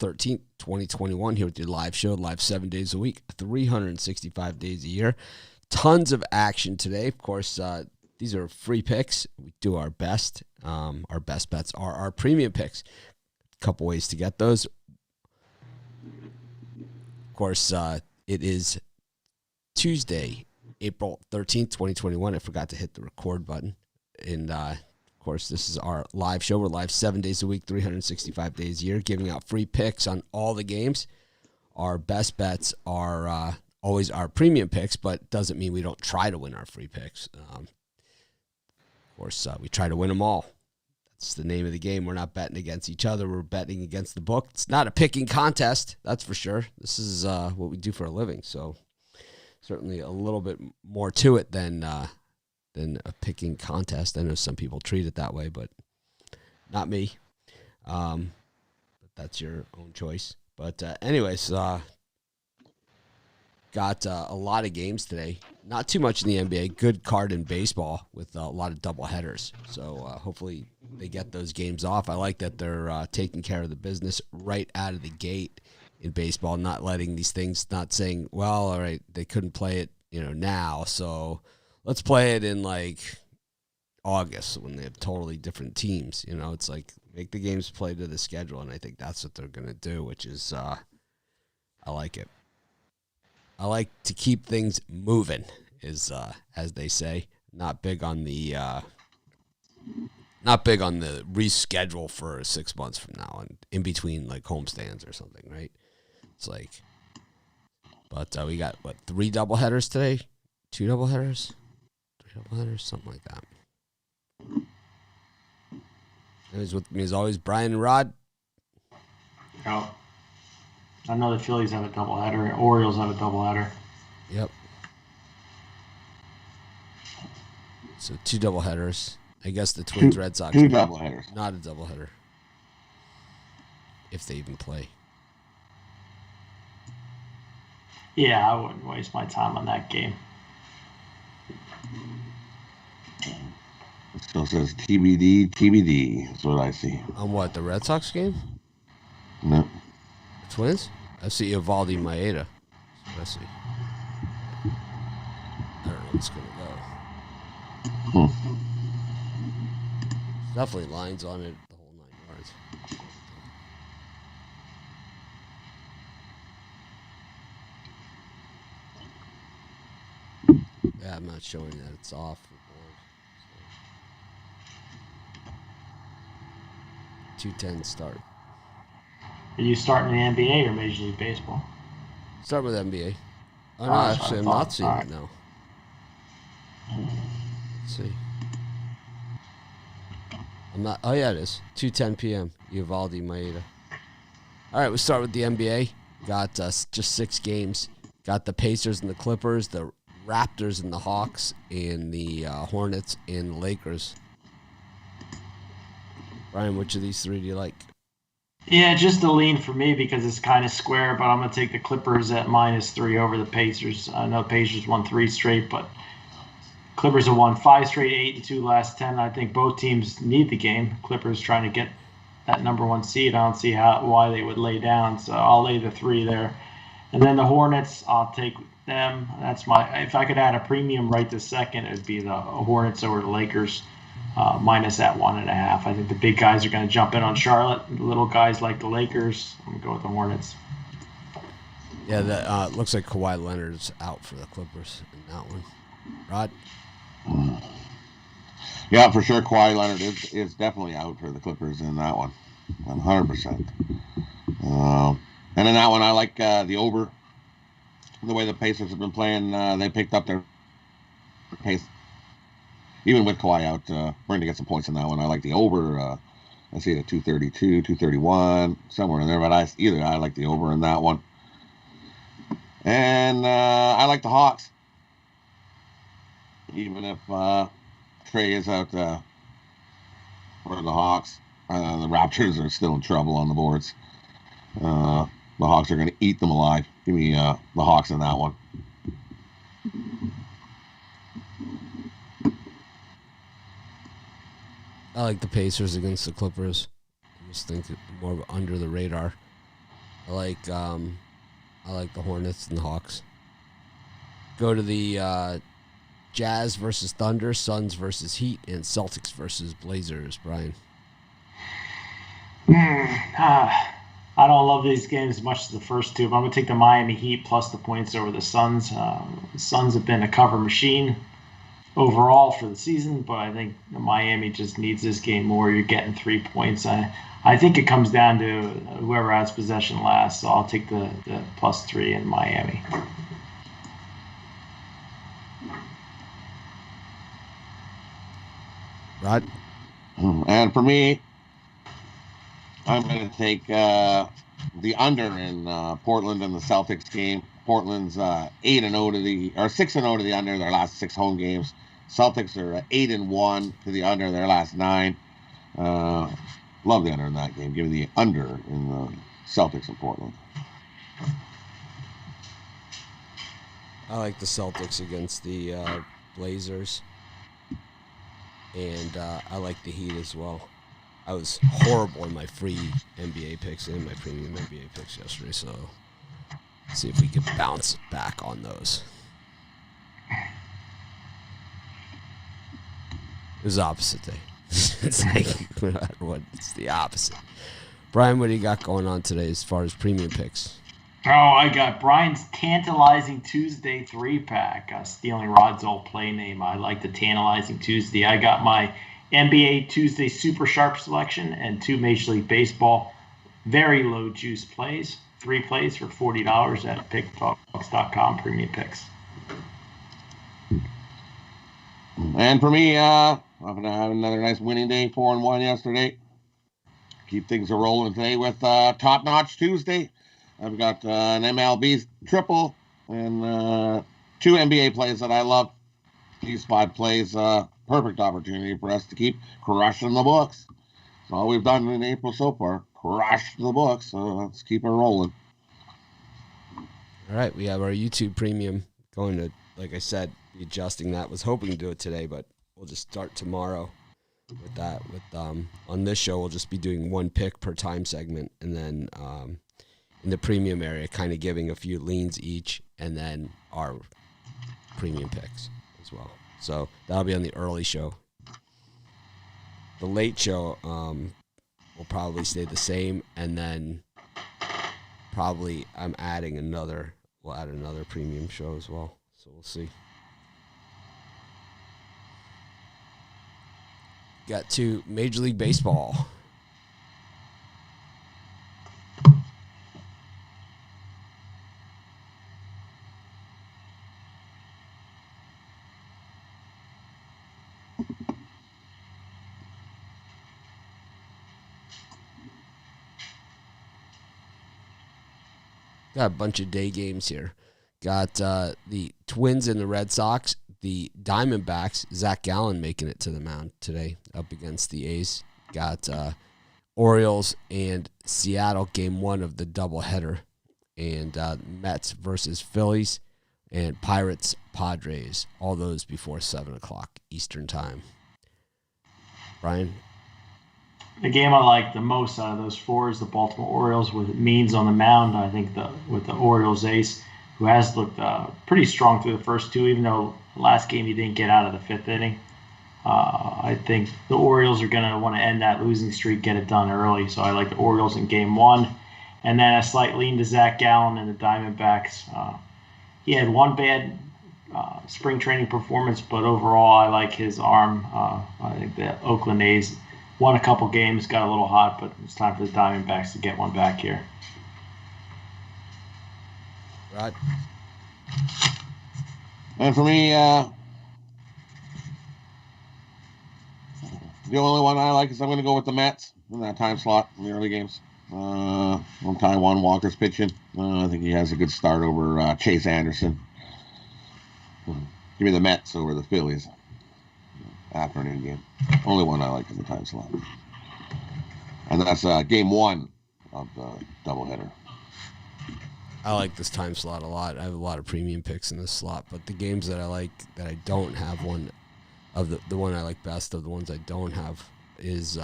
13th, 2021, here with your live show, live 7 days a week, 365 days a year. Tons of action today. Of course, these are free picks. We do our best. Our best bets are our premium picks. A couple ways to get those. Of course, it is Tuesday, April 13th, 2021. I forgot to hit the record button. And, of course, this is our live show. We're live 7 days a week, 365 days a year, giving out free picks on all the games. Our best bets are always our premium picks, but doesn't mean we don't try to win our free picks. Of course, we try to win them all. That's the name of the game. We're not betting against each other. We're betting against the book. It's not a picking contest, that's for sure. This is what we do for a living, so certainly a little bit more to it than a picking contest. I know some people treat it that way, but not me. But that's your own choice. But anyways, got a lot of games today. Not too much in the NBA. Good card in baseball with a lot of double headers. So hopefully they get those games off. I like that they're taking care of the business right out of the gate in baseball, not letting these things, not saying, well, all right, they couldn't play it, now, so let's play it in like August when they have totally different teams. It's like make the games play to the schedule, and I think that's what they're going to do, which is I like it. I like to keep things moving, as they say. Not big on the reschedule for 6 months from now and in between like homestands or something, right? It's like, but we got 3 doubleheaders today, 2 doubleheaders, 3 doubleheaders, something like that. Anyways, with me as always, Brian and Rod. Yeah. I know the Phillies have a doubleheader. Orioles have a doubleheader. Yep. So 2 doubleheaders. I guess the Twins Red Sox. 2 doubleheaders. Not a doubleheader. If they even play. Yeah, I wouldn't waste my time on that game. It still says TBD. That's what I see. On what, the Red Sox game? No. The Twins? I see Evaldi Maeda. Let's see. I don't know what's going to go. Definitely lines on it the whole 9 yards. Yeah, I'm not showing that it's off the board. So. 2:10 start. Are you starting the NBA or Major League Baseball? Start with NBA. Oh, no, actually, I'm not seeing it now. Let's see. I'm not. Oh, yeah, it is. 2:10 p.m. Evaldi Maeda. All right, we'll start with the NBA. Got just 6 games. Got the Pacers and the Clippers, the Raptors and the Hawks, and the Hornets and the Lakers. Brian, which of these 3 do you like? Yeah, just a lean for me because it's kind of square, but I'm going to take the Clippers at -3 over the Pacers. I know Pacers won 3 straight, but Clippers have won 5 straight, 8-2 last 10. I think both teams need the game. Clippers trying to get that number 1 seed. I don't see why they would lay down, so I'll lay the 3 there. And then the Hornets, I'll take them. That's if I could add a premium right this second, it would be the Hornets over the Lakers. Minus at 1.5. I think the big guys are going to jump in on Charlotte. The little guys like the Lakers. I'm going to go with the Hornets. Yeah, that looks like Kawhi Leonard's out for the Clippers in that one. Rod? Yeah, for sure. Kawhi Leonard is definitely out for the Clippers in that one. 100%. And in that one, I like the over. The way the Pacers have been playing, they picked up their pace. Even with Kawhi out, we're going to get some points in that one. I like the over. I see it at 232, 231, somewhere in there. But I like the over in that one. And I like the Hawks. Even if Trey is out for the Hawks, the Raptors are still in trouble on the boards. The Hawks are going to eat them alive. Give me the Hawks in that one. I like the Pacers against the Clippers. I just think more under the radar. I like the Hornets and the Hawks. Go to the Jazz versus Thunder, Suns versus Heat, and Celtics versus Blazers, Brian. I don't love these games as much as the first two, but I'm going to take the Miami Heat plus the points over the Suns. The Suns have been a cover machine overall for the season, but I think Miami just needs this game more. You're getting 3 points. I think it comes down to whoever has possession last, so I'll take the +3 in Miami. Rod? And for me, I'm going to take the under in Portland and the Celtics game. Portland's 8-0 to the, or 6-0 to the under their last 6 home games. Celtics are 8-1 to the under their last 9. Love the under in that game. Give me the under in the Celtics in Portland. I like the Celtics against the Blazers. And I like the Heat as well. I was horrible in my free NBA picks and my premium NBA picks yesterday, so see if we can bounce back on those. It was the opposite day. It's like, no matter what, it's the opposite. Brian, what do you got going on today as far as premium picks? Oh, I got Brian's Tantalizing Tuesday 3-pack, stealing Rod's old play name. I like the Tantalizing Tuesday. I got my NBA Tuesday Super Sharp selection and 2 Major League Baseball very low juice plays. 3 plays for $40 at pickbox.com premium picks. And for me, I'm going to have another nice winning day, 4-1 yesterday. Keep things rolling today with Top Notch Tuesday. I've got an MLB triple and 2 NBA plays that I love. These 5 plays, perfect opportunity for us to keep crushing the books. That's all we've done in April so far. Crush the books. So let's keep it rolling. All right, we have our YouTube premium going to, like I said, be adjusting that. Was hoping to do it today, but we'll just start tomorrow with that. With on this show, we'll just be doing 1 pick per time segment, and then in the premium area, kind of giving a few leans each, and then our premium picks as well. So that'll be on the early show. The late show will probably stay the same, and then probably we'll add another premium show as well. So we'll see. Got to Major League Baseball. Got a bunch of day games here. Got the Twins and the Red Sox. The Diamondbacks, Zach Gallen making it to the mound today up against the A's. Got Orioles and Seattle, game 1 of the doubleheader. And Mets versus Phillies and Pirates, Padres. All those before 7 o'clock Eastern time. Brian? The game I like the most out of those 4 is the Baltimore Orioles with Means on the mound. I think with the Orioles ace, who has looked pretty strong through the first 2, even though last game he didn't get out of the 5th inning. I think the Orioles are going to want to end that losing streak, get it done early. So I like the Orioles in game 1. And then a slight lean to Zach Gallen and the Diamondbacks. He had 1 bad spring training performance, but overall I like his arm. I think the Oakland A's won a couple games, got a little hot, but it's time for the Diamondbacks to get one back here. Rod? And for me, the only one I like is I'm going to go with the Mets in that time slot in the early games. When Taiwan Walker's pitching, I think he has a good start over Chase Anderson. Give me the Mets over the Phillies. Afternoon game. Only one I like in the time slot. And that's game 1 of the doubleheader. I like this time slot a lot. I have a lot of premium picks in this slot, but the games that I like that I don't have one of the one I like best of the ones I don't have is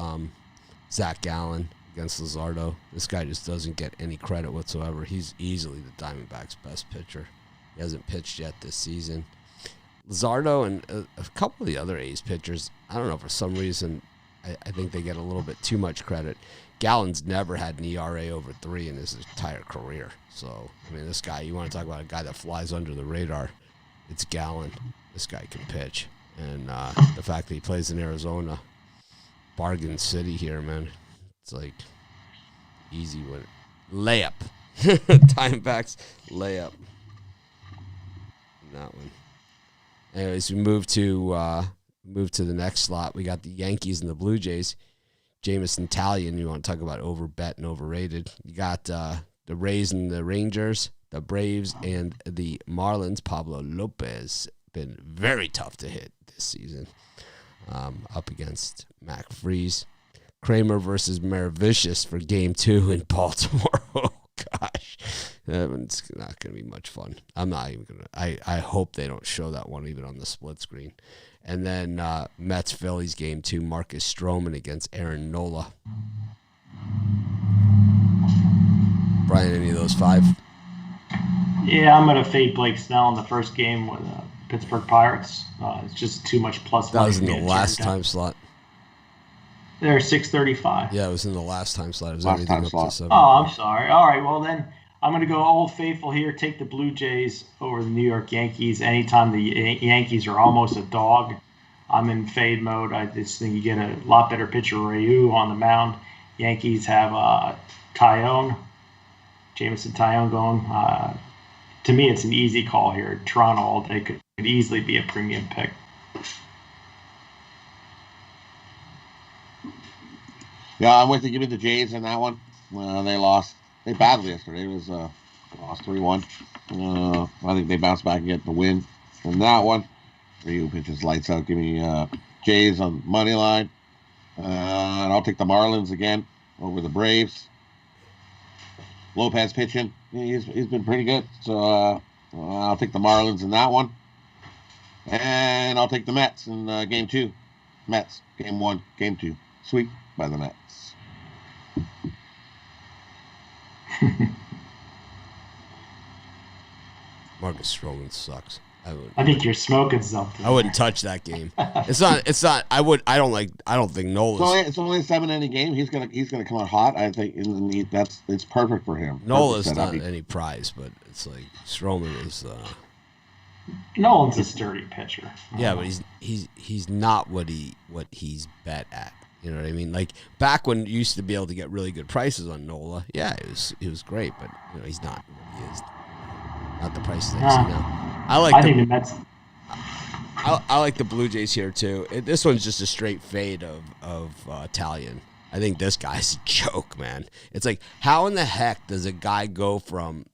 Zach Gallen against Luzardo. This guy just doesn't get any credit whatsoever. He's easily the Diamondbacks' best pitcher. He hasn't pitched yet this season. Luzardo and a couple of the other A's pitchers, I don't know, for some reason, I think they get a little bit too much credit. Gallen's never had an ERA over 3 in his entire career. So, I mean, this guy, you want to talk about a guy that flies under the radar, it's Gallen. This guy can pitch. And the fact that he plays in Arizona, bargain city here, man. It's like easy win. Layup. Diamondbacks layup. That one. Anyways, we move to the next slot. We got the Yankees and the Blue Jays. Jameson Taillon, you want to talk about overbet and overrated. You got the Rays and the Rangers, the Braves and the Marlins. Pablo Lopez been very tough to hit this season. Up against Mac Freeze. Kramer versus Maravicious for Game 2 in Baltimore. Oh, gosh. That one's not going to be much fun. I'm not even going to. I hope they don't show that one even on the split screen. And then Mets-Phillies Game 2, Marcus Stroman against Aaron Nola. Brian, any of those 5? Yeah, I'm going to fade Blake Snell in the first game with Pittsburgh Pirates. It's just too much plus. That was in the last time slot. They're 6:35. Yeah, it was in the last time slot. It was Last time up slot. to 7. Oh, I'm sorry. All right, well then I'm going to go Old Faithful here. Take the Blue Jays over the New York Yankees. Anytime the Yankees are almost a dog, I'm in fade mode. I just think you get a lot better pitcher, Ryu, on the mound. Yankees have Jameson Taillon going. To me, it's an easy call here. Toronto all day could easily be a premium pick. Yeah, I'm with you. Give me the Jays in that one. They lost. They battled yesterday. It was lost 3-1. I think they bounced back and get the win in that one. Ryu pitches lights out. Give me Jays on money line. And I'll take the Marlins again over the Braves. Lopez pitching. He's been pretty good. So I'll take the Marlins in that one. And I'll take the Mets in Game 2. Mets, Game 1, Game 2. Sweep by the Mets. Marcus Stroman sucks. I think you're smoking something. I wouldn't touch that game. It's not. I don't think Nola's. It's only a 7-inning game. He's gonna come out hot. I think it's perfect for him. Nola's not any prize, but it's like Stroman is. Nolan's a sturdy pitcher. Yeah, but he's not what he's bet at. You know what I mean? Like back when you used to be able to get really good prices on Nola. Yeah, it was great, but he's not what he is. Not the prices I see now. I think the Mets. I like the Blue Jays here too. This one's just a straight fade of Taillon. I think this guy's a joke, man. It's like how in the heck does a guy go from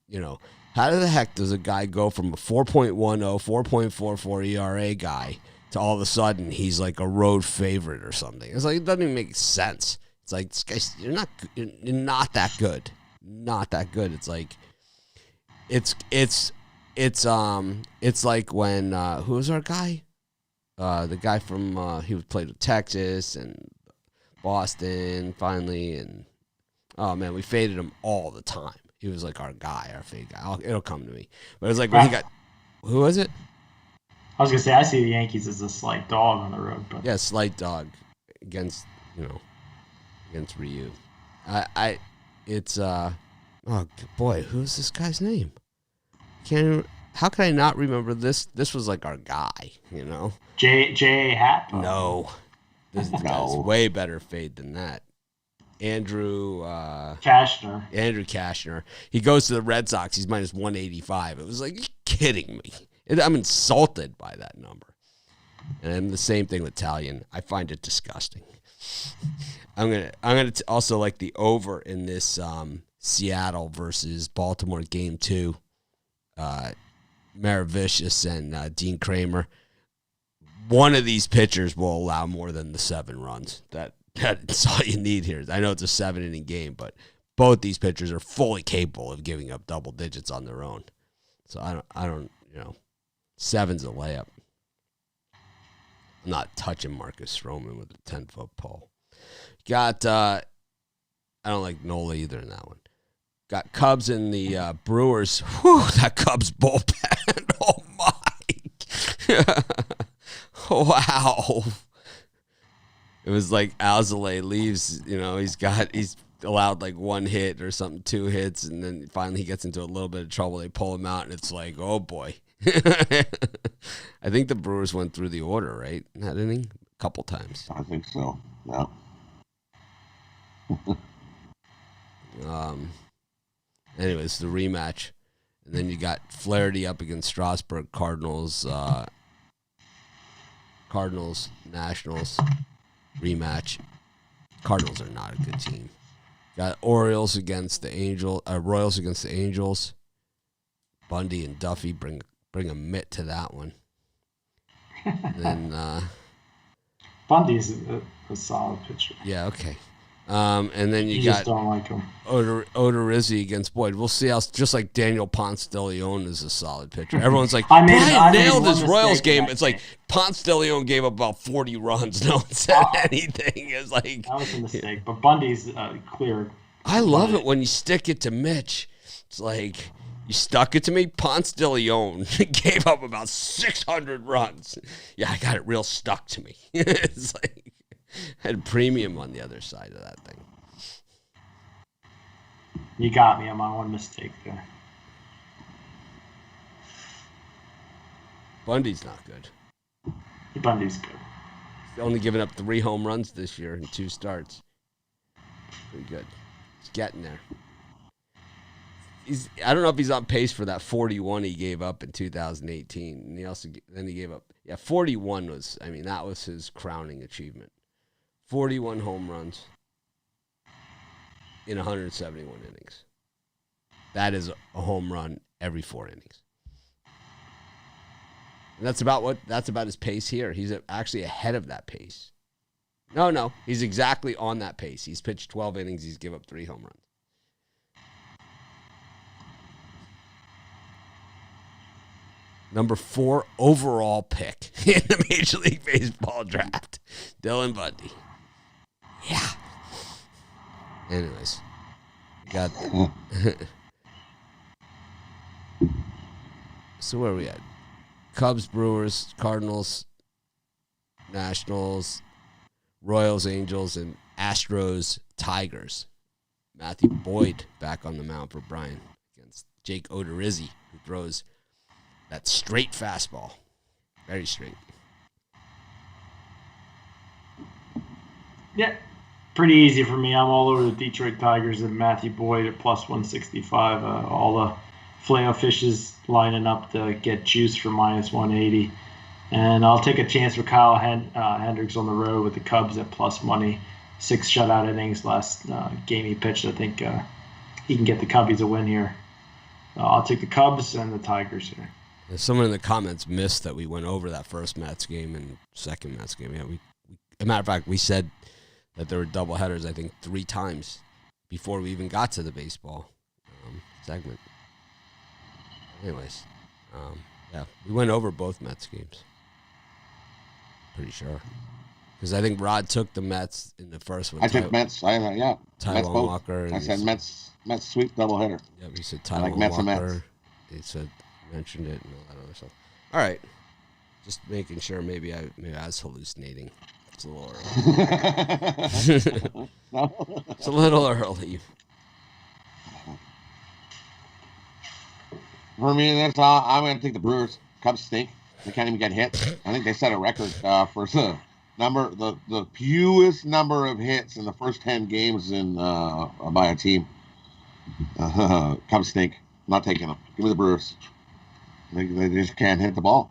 how the heck does a guy go from a 4.10, 4.44 ERA guy to all of a sudden he's like a road favorite or something? It's like it doesn't even make sense. It's like this guy, you're not that good, not that good. It's like. It's like when who was our guy? The guy from he played with Texas and Boston finally, and oh man, we faded him all the time. He was like our guy, our fade guy. It'll come to me. But it was like when he got who was it? I was gonna say I see the Yankees as a slight dog on the road, but yeah, slight dog against Ryu. It's oh boy, who's this guy's name? How can I not remember this? This was like our guy, J.A. Happ? No. This guy's way better fade than that. Andrew Cashner. Andrew Cashner. He goes to the Red Sox. He's minus 185. It was like, you're kidding me. I'm insulted by that number. And the same thing with Taillon. I find it disgusting. I'm gonna also like the over in this Seattle versus Baltimore Game 2. Maravicious and Dean Kramer. One of these pitchers will allow more than the 7 runs. That's all you need here. I know it's a 7-inning game, but both these pitchers are fully capable of giving up double digits on their own. So I don't 7's a layup. I'm not touching Marcus Stroman with a 10-foot pole. Got I don't like Nola either in that one. Got Cubs and the Brewers. Whew, that Cubs bullpen. Oh, my. Wow. It was like Alzolay leaves, he's allowed like one hit or something, 2 hits, and then finally he gets into a little bit of trouble. They pull him out, and it's like, oh, boy. I think the Brewers went through the order, right? In that inning? A couple times. I think so, yeah. Anyways, the rematch. And then you got Flaherty up against Strasburg, Cardinals, Nationals, rematch. Cardinals are not a good team. Got Royals against the Angels. Bundy and Duffy bring a mitt to that one. And then Bundy's a solid pitcher. Yeah, okay. And then you just got don't like him. Odorizzi against Boyd. We'll see how, just like Daniel Ponce de Leon is a solid pitcher. Everyone's like, I Brian made nailed one his Royals mistake game. in that It's like Ponce de Leon gave up about 40 runs. No one said anything. It's like That was a mistake. But Bundy's clear. I love it when you stick it to Mitch. It's like you stuck it to me. Ponce de Leon gave up about 600 runs. Yeah, I got it real stuck to me. It's like had premium on the other side of that thing. You got me on my one mistake there. Bundy's not good. Bundy's good. He's only given up 3 home runs this year in 2 starts. Pretty good. He's getting there. I don't know if he's on pace for that 41 he gave up in 2018. And he gave up. Yeah, 41 was, that was his crowning achievement. 41 home runs in 171 innings. That is a home run every 4 innings. And that's about his pace here. He's actually ahead of that pace. No, he's exactly on that pace. He's pitched 12 innings. He's given up 3 home runs. Number 4 overall pick in the Major League Baseball draft, Dylan Bundy. Yeah. Anyways, got. So where are we at? Cubs, Brewers, Cardinals, Nationals, Royals, Angels, and Astros, Tigers. Matthew Boyd back on the mound for Brian against Jake Odorizzi, who throws that straight fastball. Very straight. Yeah, pretty easy for me. I'm all over the Detroit Tigers and Matthew Boyd at plus 165. All the flail fishes lining up to get juice for minus 180. And I'll take a chance with Kyle Hendricks on the road with the Cubs at plus money. 6 shutout innings last game he pitched. I think he can get the Cubbies a win here. I'll take the Cubs and the Tigers here. Someone in the comments missed that we went over that first Mets game and second Mets game. Yeah, as a matter of fact, we said that there were doubleheaders, I think, 3 times before we even got to the baseball segment. Anyways, yeah, we went over both Mets games. Pretty sure. Because I think Rod took the Mets in the first one. I took Mets. Yeah. Taijuan Walker. I said Mets sweep doubleheader. Yeah, he said Taijuan Walker. He said mentioned it and all that other stuff. All right, just making sure. Maybe I was hallucinating. It's a little early. No. It's a little early. For me, that's all. I'm going to take the Brewers. Cubs stink. They can't even get hit. I think they set a record for the fewest number of hits in the first 10 games by a team. Cubs stink. Not taking them. Give me the Brewers. They just can't hit the ball.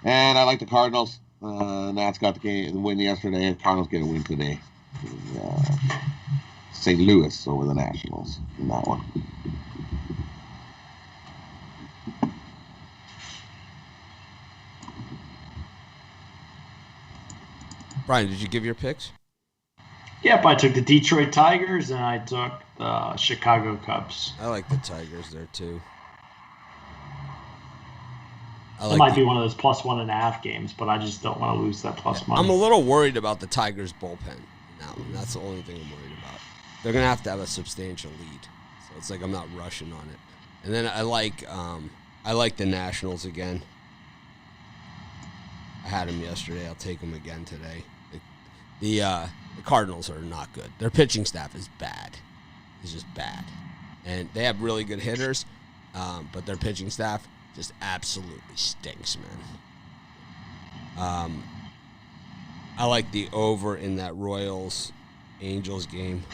And I like the Cardinals. Nats got the win yesterday. The Cardinals get a win today. St. Louis over the Nationals in that one. Brian, did you give your picks? Yep, I took the Detroit Tigers and I took the Chicago Cubs. I like the Tigers there too. It might be one of those +1.5 games, but I just don't want to lose that plus money. I'm a little worried about the Tigers' bullpen in that one. That's the only thing I'm worried about. They're going to have a substantial lead. So it's like I'm not rushing on it. And then I like the Nationals again. I had them yesterday. I'll take them again today. The Cardinals are not good. Their pitching staff is bad. It's just bad. And they have really good hitters, but their pitching staff just absolutely stinks, man. I like the over in that Royals-Angels game.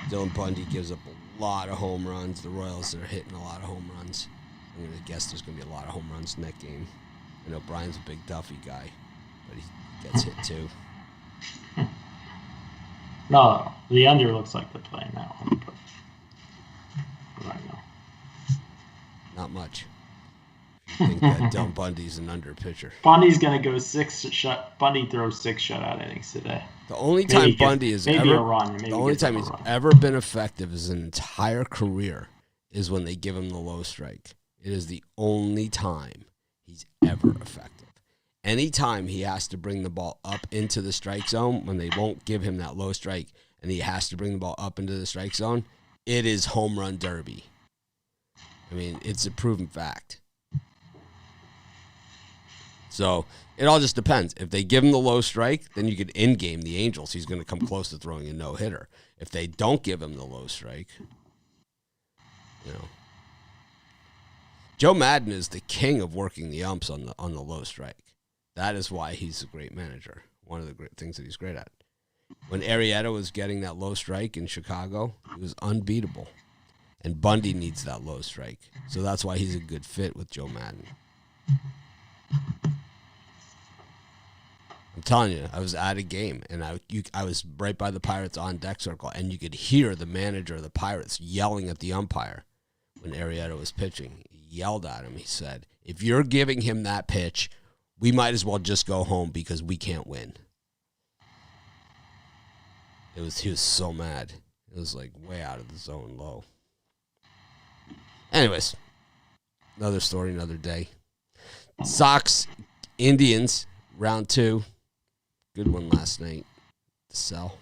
Dylan Bundy gives up a lot of home runs. The Royals are hitting a lot of home runs. I'm going to guess there's going to be a lot of home runs in that game. I know Brian's a big Duffy guy, but he gets hit too. No, the under looks like they're playing that one, but right now. Not much. I think that Dylan Bundy's an under pitcher. Bundy's going to go Bundy throws 6 shutout innings today. The only time Bundy has ever been effective his entire career is when they give him the low strike. It is the only time he's ever effective. Anytime he has to bring the ball up into the strike zone, when they won't give him that low strike and he has to bring the ball up into the strike zone, it is home run derby. I mean, it's a proven fact. So it all just depends. If they give him the low strike, then you could in-game the Angels. He's going to come close to throwing a no-hitter. If they don't give him the low strike, Joe Madden is the king of working the umps on the low strike. That is why he's a great manager. One of the great things that he's great at. When Arrieta was getting that low strike in Chicago, he was unbeatable. And Bundy needs that low strike. So that's why he's a good fit with Joe Madden. I'm telling you, I was at a game, and I was right by the Pirates on deck circle, and you could hear the manager of the Pirates yelling at the umpire when Arrieta was pitching. He yelled at him. He said, if you're giving him that pitch, we might as well just go home because we can't win. He was so mad. It was like way out of the zone low. Anyways, another story, another day. Sox, Indians, round 2. Good one last night to sell.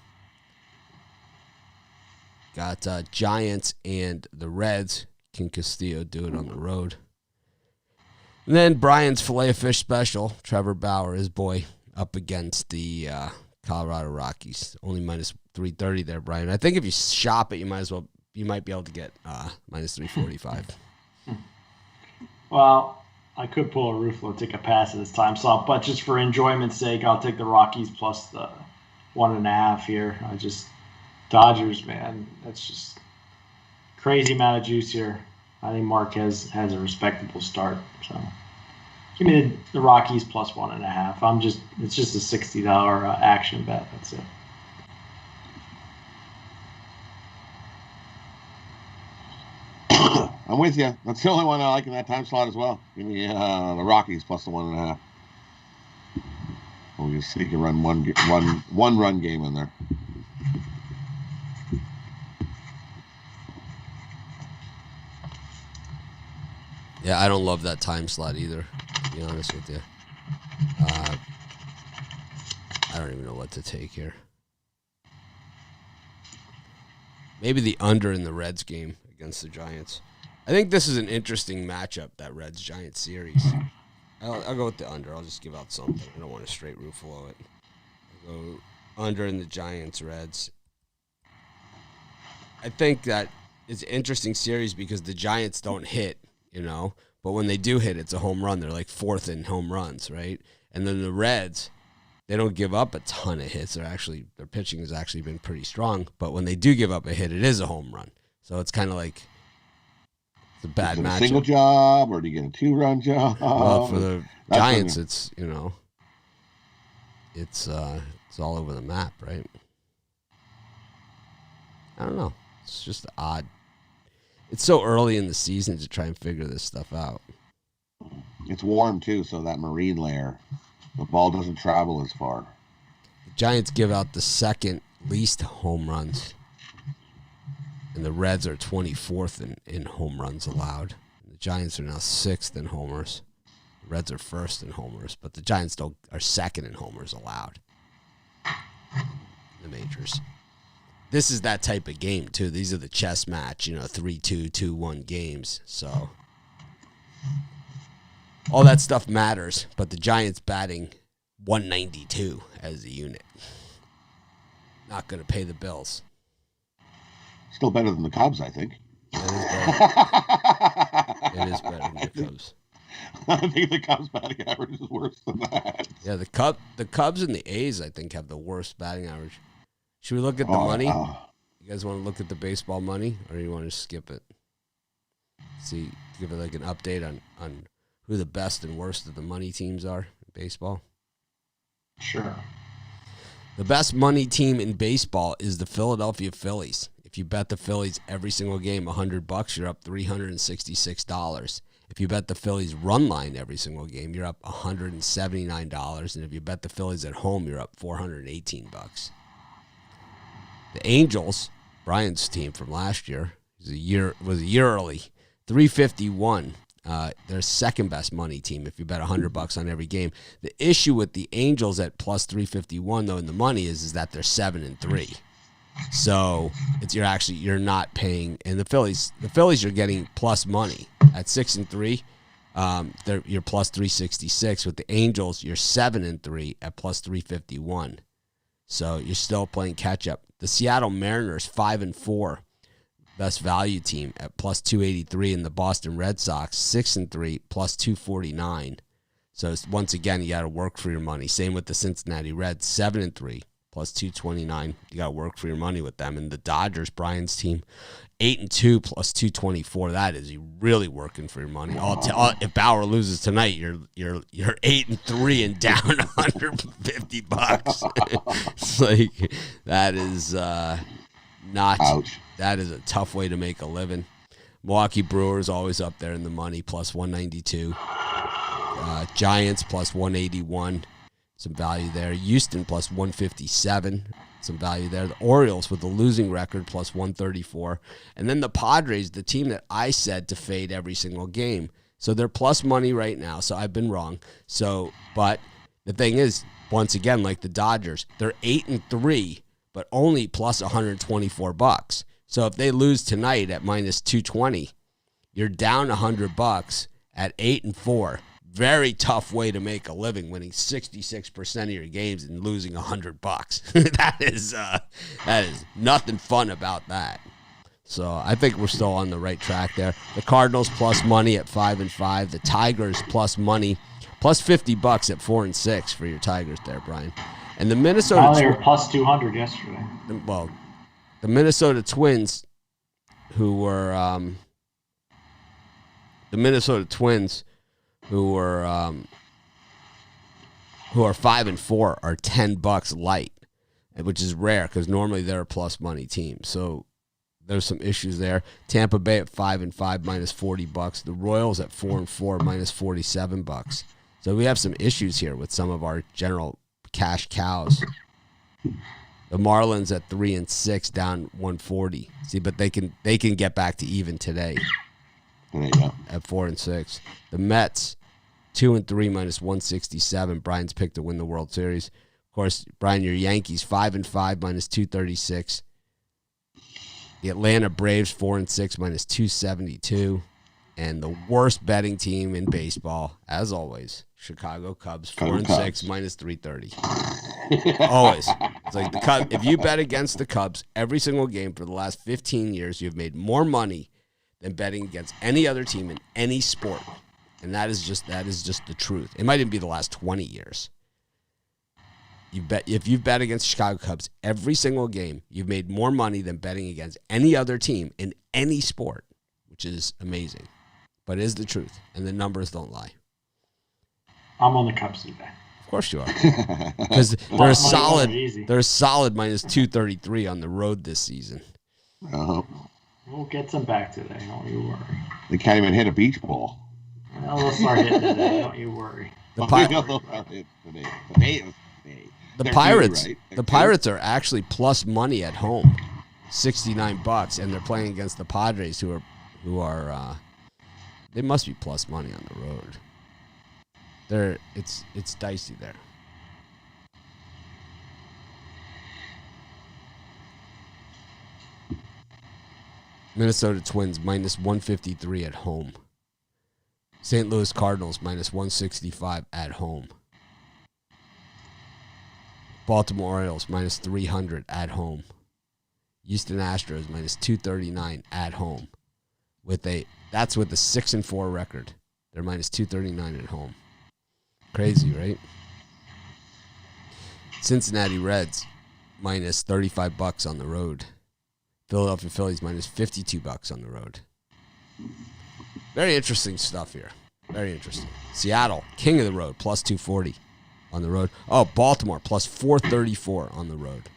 Got Giants and the Reds. Can Castillo do it on the road? And then Brian's Filet-O-Fish special, Trevor Bauer, his boy, up against the Colorado Rockies. Only minus 330 there, Brian. I think if you shop it, you might be able to get minus 345. Well, I could pull a Ruffalo, take a pass at this time slot, but just for enjoyment's sake, I'll take the Rockies plus the 1.5 here. Dodgers, man, that's just crazy amount of juice here. I think Marquez has a respectable start, so give me the Rockies plus 1.5. It's just a $60 action bet. That's it. I'm with you. That's the only one I like in that time slot as well. Give me the Rockies plus the 1.5. We'll just sneak a one run game in there. Yeah, I don't love that time slot either, to be honest with you. I don't even know what to take here. Maybe the under in the Reds game against the Giants. I think this is an interesting matchup, that Reds-Giants series. I'll go with the under. I'll just give out something. I don't want to straight Ruffalo it. I'll go under in the Giants-Reds. I think that it's an interesting series because the Giants don't hit, but when they do hit, it's a home run. They're like 4th in home runs, right? And then the Reds, they don't give up a ton of hits. Their pitching has actually been pretty strong, but when they do give up a hit, it is a home run. So it's kind of like it's a bad matchup. A single job, or do you get a 2-run job? Well, for the Giants, it's it's all over the map, right? I don't know. It's just odd. It's so early in the season to try and figure this stuff out. It's warm too, so that marine layer, the ball doesn't travel as far. The Giants give out the second least home runs. And the Reds are 24th in home runs allowed. The Giants are now 6th in homers. The Reds are first in homers, but the Giants are second in homers allowed in the majors. This is that type of game, too. These are the chess match, 3-2, 2-1 games. So all that stuff matters, but the Giants batting 192 as a unit. Not going to pay the bills. Still better than the Cubs, I think. It is better than the Cubs. I think the Cubs' batting average is worse than that. Yeah, the Cubs and the A's, I think, have the worst batting average. Should we look at the money? You guys want to look at the baseball money, or you want to skip it? See, give it like an update on who the best and worst of the money teams are in baseball. Sure. The best money team in baseball is the Philadelphia Phillies. If you bet the Phillies every single game $100, you're up $366. If you bet the Phillies run line every single game, you're up $179. And if you bet the Phillies at home, you're up $418. The Angels, Brian's team from last year, was a year early, $351. They're second best money team if you bet $100 on every game. The issue with the Angels at plus 351 though in the money is that they're 7-3. So you're not paying. And the Phillies are getting plus money at 6-3. You're plus 366. With the Angels, you're 7-3 at plus 351. So you're still playing catch up. The Seattle Mariners 5-4. Best value team at plus 283, and the Boston Red Sox 6-3 plus 249. So once again, you got to work for your money. Same with the Cincinnati Reds 7-3 plus 229. You got to work for your money with them. And the Dodgers, Brian's team, 8-2 plus 224. That is really working for your money. If Bauer loses tonight, you're 8-3 and down $150. It's like that is not. Ouch. That is a tough way to make a living. Milwaukee Brewers always up there in the money, plus 192. Giants plus 181, some value there. Houston plus 157, some value there. The Orioles with the losing record plus 134. And then the Padres, the team that I said to fade every single game. So they're plus money right now, so I've been wrong. But the thing is, once again, like the Dodgers, they're 8-3, but only plus $124. So if they lose tonight at minus 220, you're down $100 at 8-4. Very tough way to make a living, winning 66% of your games and losing $100. That is nothing fun about that. So I think we're still on the right track there. The Cardinals plus money at 5-5. The Tigers plus money, plus $50 at 4-6 for your Tigers there, Brian. And the Minnesota. They were plus 200 yesterday. Well, the Minnesota Twins, who were 5-4, are $10 light, which is rare because normally they're a plus money team. So there's some issues there. Tampa Bay at 5-5 minus $40. The Royals at 4-4 minus $47. So we have some issues here with some of our general cash cows. The Marlins at 3-6 down 140. See, but they can get back to even today. There you go. At 4-6. The Mets 2-3 minus 167. Brian's picked to win the World Series. Of course, Brian, your Yankees 5-5 minus 236. The Atlanta Braves 4-6 minus 272. And the worst betting team in baseball, as always, Chicago Cubs 4-6 minus 330. Always. It's like the Cubs. If you bet against the Cubs every single game for the last 15 years, you've made more money than betting against any other team in any sport. And that is just the truth. It might even be the last 20 years. If you've bet against Chicago Cubs every single game, you've made more money than betting against any other team in any sport, which is amazing. But it is the truth, and the numbers don't lie. I'm on the Cubs today. Of course you are. Because they're a solid minus 233 on the road this season. We'll get some back today, don't you worry. They can't even hit a beach ball. Well, we'll start hitting today, don't you worry. The Pirates are actually plus money at home, $69, and they're playing against the Padres, who are they must be plus money on the road. It's dicey there. Minnesota Twins minus 153 at home. St. Louis Cardinals minus 165 at home. Baltimore Orioles minus 300 at home. Houston Astros minus 239 at home. That's with a 6-4 record. They're minus 239 at home. Crazy, right? Cincinnati Reds minus $35 on the road. Philadelphia Phillies minus $52 on the road. Very interesting stuff here. Very interesting. Seattle, king of the road, plus 240 on the road. Oh, Baltimore, plus 434 on the road.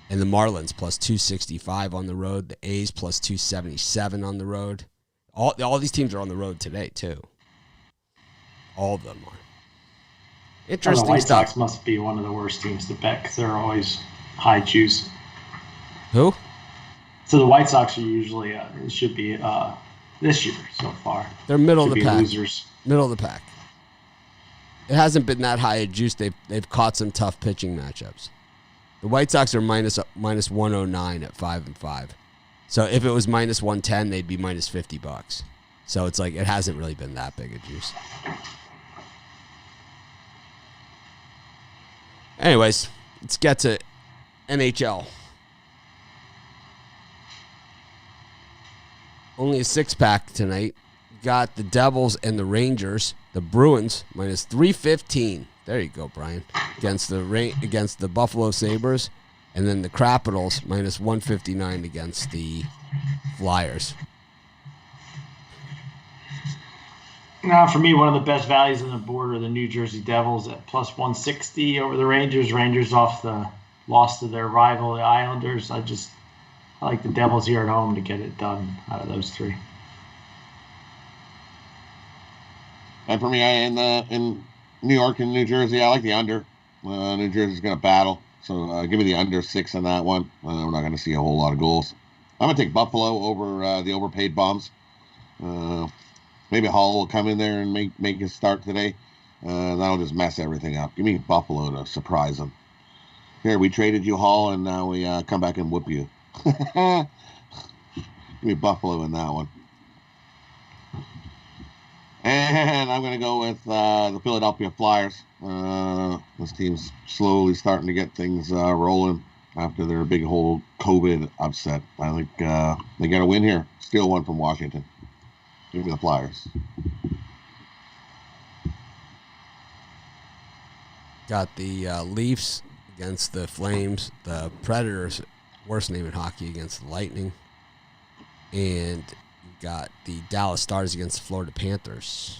And the Marlins, plus 265 on the road. The A's, plus 277 on the road. All these teams are on the road today, too. All of them are. Interesting the White stuff. Sox must be one of the worst teams to bet because they're always high juice. Who? So the White Sox are usually, it should be this year so far. They're middle of the pack. Losers. Middle of the pack. It hasn't been that high a juice. They've caught some tough pitching matchups. The White Sox are minus 109 at 5-5. So if it was minus 110, they'd be minus $50. So it's like it hasn't really been that big a juice. Anyways, let's get to NHL. Only a 6-pack tonight. Got the Devils and the Rangers. The Bruins minus 315. There you go, Brian. Against the Buffalo Sabres. And then the Capitals minus 159 against the Flyers. Now, for me, one of the best values on the board are the New Jersey Devils at plus 160 over the Rangers. Rangers off the loss to their rival, the Islanders. I like the Devils here at home to get it done out of those three. And for me, in New York and New Jersey, I like the under. New Jersey's going to battle. So give me the under 6 on that one. We're not going to see a whole lot of goals. I'm going to take Buffalo over the overpaid Bombs. Maybe Hall will come in there and make his start today. That'll just mess everything up. Give me Buffalo to surprise them. Here, we traded you, Hall, and now we come back and whoop you. Give me Buffalo in that one. And I'm going to go with the Philadelphia Flyers. This team's slowly starting to get things rolling after their big whole COVID upset. I think they got a win here. Steal one from Washington. Give me the Flyers. Got the Leafs against the Flames. The Predators, worst name in hockey, against the Lightning. And you've got the Dallas Stars against the Florida Panthers.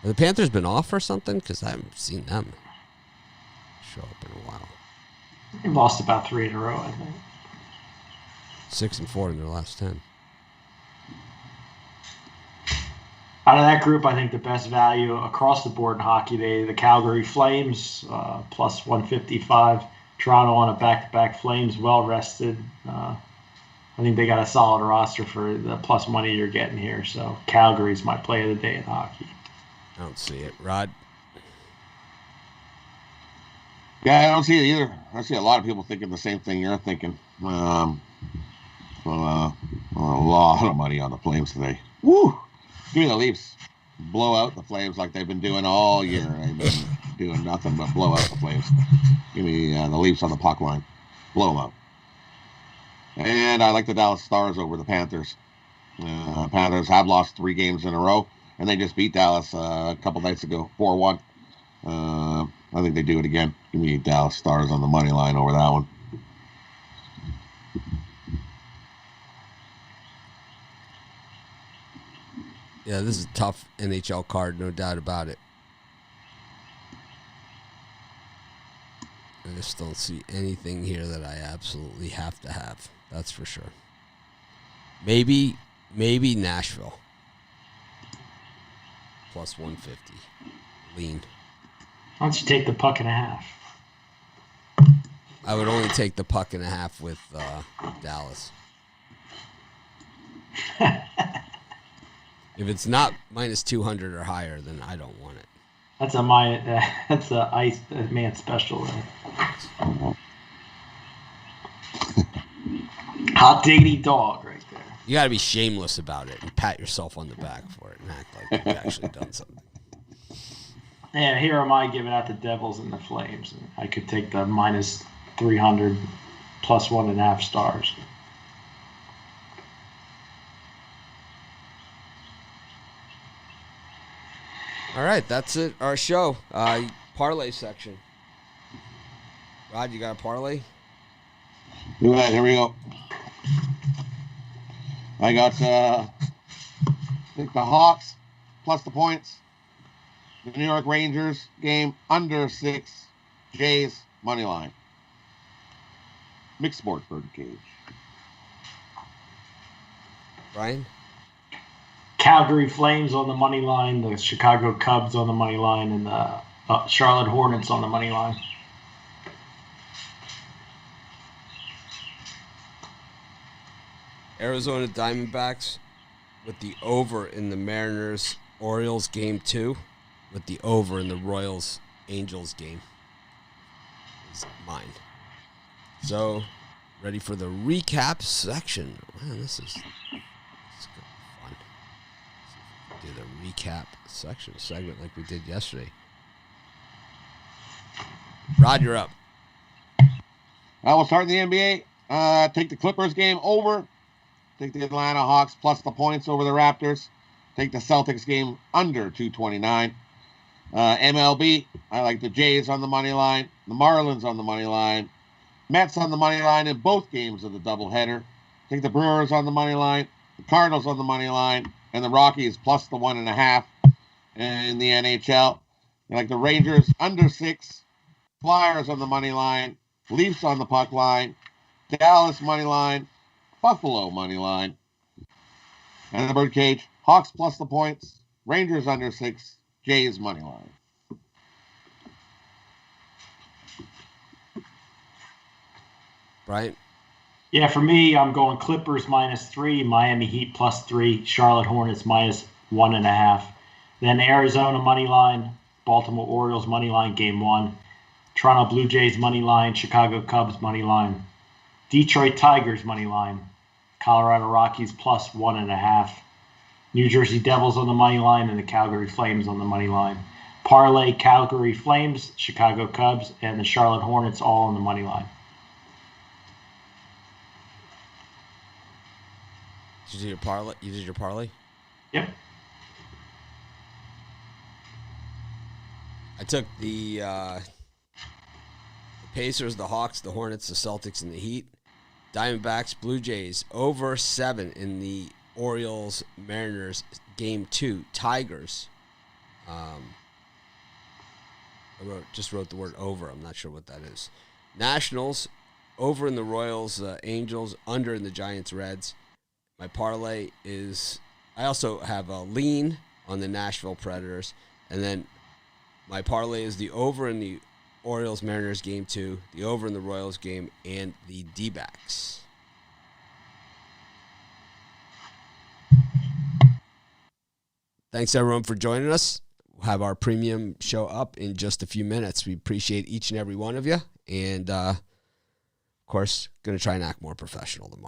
Have the Panthers been off or something? Because I haven't seen them show up in a while. They lost about 3 in a row, I think. 6-4 in their last 10. Out of that group, I think the best value across the board in hockey today, the Calgary Flames, plus 155. Toronto on a back-to-back. Flames, well-rested. I think they got a solid roster for the plus money you're getting here. So Calgary's my play of the day in hockey. I don't see it. Rod? Yeah, I don't see it either. I see a lot of people thinking the same thing you're thinking. A lot of money on the Flames today. Woo! Give me the Leafs. Blow out the Flames like they've been doing all year. They've been doing nothing but blow out the Flames. Give me the Leafs on the puck line. Blow them out. And I like the Dallas Stars over the Panthers. Panthers have lost 3 games in a row, and they just beat Dallas a couple nights ago, 4-1. I think they do it again. Give me Dallas Stars on the money line over that one. Yeah, this is a tough NHL card, no doubt about it. I just don't see anything here that I absolutely have to have. That's for sure. Maybe Nashville. Plus 150. Lean. Why don't you take the puck and a half? I would only take the puck and a half with Dallas. If it's not minus 200 or higher, then I don't want it. That's a ice man special. Hot diggity dog right there. You got to be shameless about it and pat yourself on the back for it and act like you've actually done something. And here am I giving out the Devils and the Flames. I could take the minus 300 plus 1.5 stars. All right, that's it. Our show. Parlay section. Rod, you got a parlay? All right, here we go. I got I think the Hawks plus the points. The New York Rangers game under 6. Jays money line. Mixed sport birdcage. Brian? Calgary Flames on the money line, the Chicago Cubs on the money line, and the Charlotte Hornets on the money line. Arizona Diamondbacks with the over in the Mariners-Orioles game 2, with the over in the Royals-Angels game. Is mine. So, ready for the recap section. Man, this is fun. Do the recap segment like we did yesterday. Rod, you're up. I will start in the NBA. Take the Clippers game over. Take the Atlanta Hawks plus the points over the Raptors. Take the Celtics game under 229. MLB, I like the Jays on the money line, the Marlins on the money line, Mets on the money line in both games of the doubleheader. Take the Brewers on the money line, the Cardinals on the money line, and the Rockies plus the 1.5 in the NHL. I like the Rangers under 6, Flyers on the money line, Leafs on the puck line, Dallas money line, Buffalo money line, and the birdcage, Hawks plus the points, Rangers under 6, Jays money line. Brian? Yeah, for me, I'm going Clippers minus 3, Miami Heat plus 3, Charlotte Hornets minus 1.5. Then Arizona money line, Baltimore Orioles money line game 1, Toronto Blue Jays money line, Chicago Cubs money line, Detroit Tigers money line, Colorado Rockies plus 1.5, New Jersey Devils on the money line, and the Calgary Flames on the money line. Parlay Calgary Flames, Chicago Cubs, and the Charlotte Hornets all on the money line. Did you do your parlay? You did your parlay? Yep. I took the Pacers, the Hawks, the Hornets, the Celtics, and the Heat. Diamondbacks, Blue Jays, over 7 in the Orioles, Mariners, game 2. Tigers. I just wrote the word over. I'm not sure what that is. Nationals, over in the Royals, Angels, under in the Giants, Reds. My parlay is, I also have a lean on the Nashville Predators. And then my parlay is the over in the Orioles Mariners game 2, the over in the Royals game, and the D-backs. Thanks everyone for joining us. We'll have our premium show up in just a few minutes. We appreciate each and every one of you. And, of course, going to try and act more professional tomorrow.